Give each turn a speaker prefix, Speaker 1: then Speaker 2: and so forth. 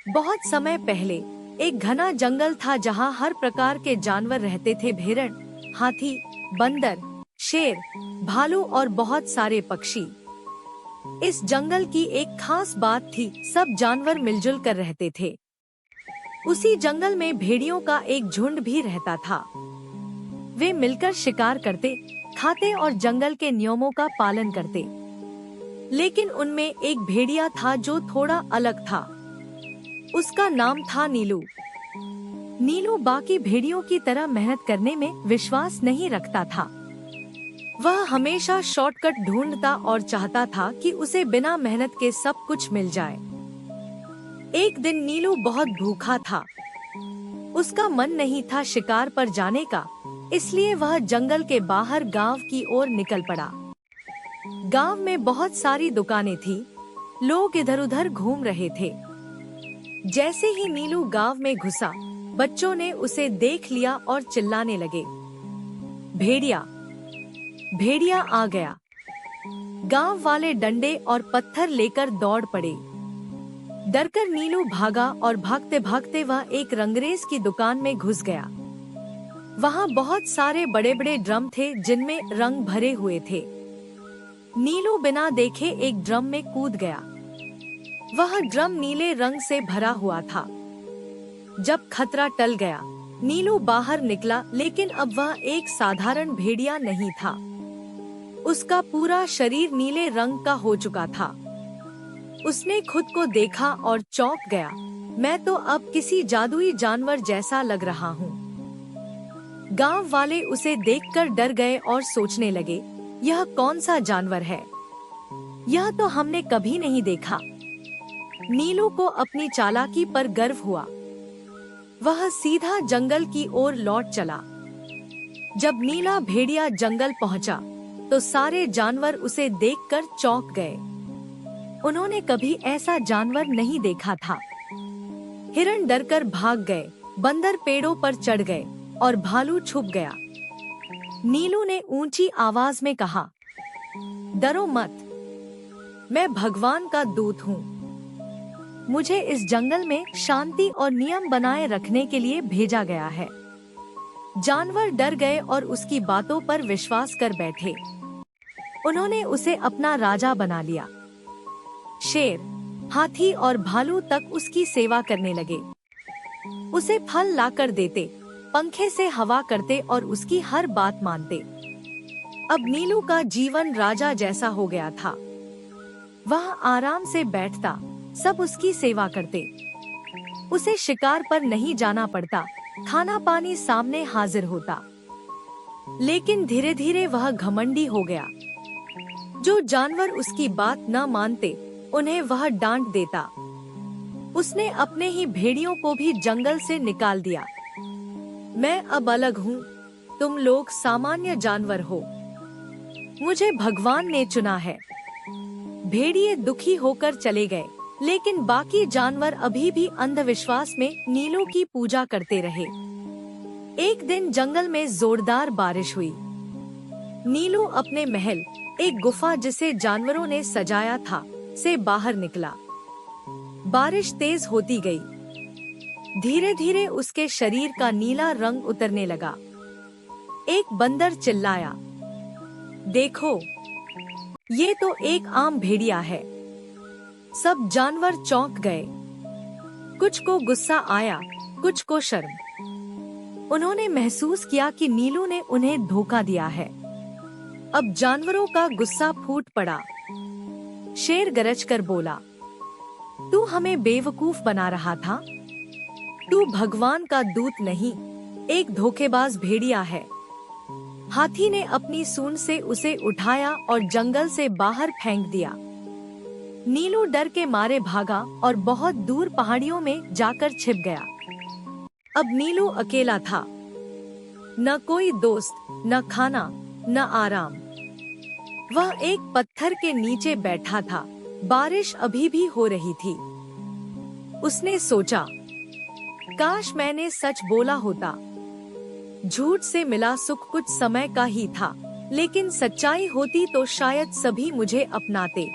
Speaker 1: बहुत समय पहले एक घना जंगल था जहाँ हर प्रकार के जानवर रहते थे। भेड़न, हाथी, बंदर, शेर, भालू और बहुत सारे पक्षी। इस जंगल की एक खास बात थी, सब जानवर मिलजुल कर रहते थे। उसी जंगल में भेड़ियों का एक झुंड भी रहता था। वे मिलकर शिकार करते, खाते और जंगल के नियमों का पालन करते। लेकिन उनमें एक भेड़िया था जो थोड़ा अलग था। उसका नाम था नीलू। नीलू बाकी भेड़ियों की तरह मेहनत करने में विश्वास नहीं रखता था। वह हमेशा शॉर्टकट ढूंढता और चाहता था कि उसे बिना मेहनत के सब कुछ मिल जाए। एक दिन नीलू बहुत भूखा था। उसका मन नहीं था शिकार पर जाने का, इसलिए वह जंगल के बाहर गांव की ओर निकल पड़ा। गांव में बहुत सारी दुकानें थी, लोग इधर उधर घूम रहे थे। जैसे ही नीलू गांव में घुसा, बच्चों ने उसे देख लिया और चिल्लाने लगे, भेड़िया, भेड़िया आ गया। गांव वाले डंडे और पत्थर लेकर दौड़ पड़े। डरकर नीलू भागा और भागते भागते वह एक रंगरेज की दुकान में घुस गया। वहां बहुत सारे बड़े बड़े ड्रम थे जिनमें रंग भरे हुए थे। नीलू बिना देखे एक ड्रम में कूद गया। वह ड्रम नीले रंग से भरा हुआ था। जब खतरा टल गया, नीलू बाहर निकला, लेकिन अब वह एक साधारण भेड़िया नहीं था। उसका पूरा शरीर नीले रंग का हो चुका था। उसने खुद को देखा और चौंक गया, मैं तो अब किसी जादुई जानवर जैसा लग रहा हूँ। गांव वाले उसे देखकर डर गए और सोचने लगे, यह कौन सा जानवर है? यह तो हमने कभी नहीं देखा। नीलू को अपनी चालाकी पर गर्व हुआ। वह सीधा जंगल की ओर लौट चला। जब नीला भेड़िया जंगल पहुंचा, तो सारे जानवर उसे देखकर चौंक गए। उन्होंने कभी ऐसा जानवर नहीं देखा था। हिरण डरकर भाग गए, बंदर पेड़ों पर चढ़ गए और भालू छुप गया। नीलू ने ऊंची आवाज में कहा, डरो मत, मैं भगवान का दूत हूँ। मुझे इस जंगल में शांति और नियम बनाए रखने के लिए भेजा गया है। जानवर डर गए और उसकी बातों पर विश्वास कर बैठे। उन्होंने उसे अपना राजा बना लिया। शेर, हाथी और भालू तक उसकी सेवा करने लगे। उसे फल लाकर देते, पंखे से हवा करते और उसकी हर बात मानते। अब नीलू का जीवन राजा जैसा हो गया था। वह आराम से बैठता, सब उसकी सेवा करते। उसे शिकार पर नहीं जाना पड़ता, खाना पानी सामने हाजिर होता। लेकिन धीरे धीरे वह घमंडी हो गया। जो जानवर उसकी बात न मानते, उन्हें वह डांट देता। उसने अपने ही भेड़ियों को भी जंगल से निकाल दिया। मैं अब अलग हूँ, तुम लोग सामान्य जानवर हो। मुझे भगवान ने चुना है। भेड़िए दुखी होकर चले गए, लेकिन बाकी जानवर अभी भी अंधविश्वास में नीलू की पूजा करते रहे। एक दिन जंगल में जोरदार बारिश हुई। नीलू अपने महल, एक गुफा जिसे जानवरों ने सजाया था, से बाहर निकला। बारिश तेज होती गई। धीरे धीरे उसके शरीर का नीला रंग उतरने लगा। एक बंदर चिल्लाया, देखो, ये तो एक आम भेड़िया है। सब जानवर चौंक गए। कुछ को गुस्सा आया, कुछ को शर्म। उन्होंने महसूस किया कि नीलू ने उन्हें धोखा दिया है। अब जानवरों का गुस्सा फूट पड़ा। शेर गरज कर बोला, तू हमें बेवकूफ बना रहा था। तू भगवान का दूत नहीं, एक धोखेबाज भेड़िया है। हाथी ने अपनी सूंड से उसे उठाया और जंगल से बाहर फेंक दिया। नीलू डर के मारे भागा और बहुत दूर पहाड़ियों में जाकर छिप गया। अब नीलू अकेला था, न कोई दोस्त, न खाना, न आराम। वह एक पत्थर के नीचे बैठा था। बारिश अभी भी हो रही थी। उसने सोचा, काश मैंने सच बोला होता। झूठ से मिला सुख कुछ समय का ही था, लेकिन सच्चाई होती तो शायद सभी मुझे अपनाते।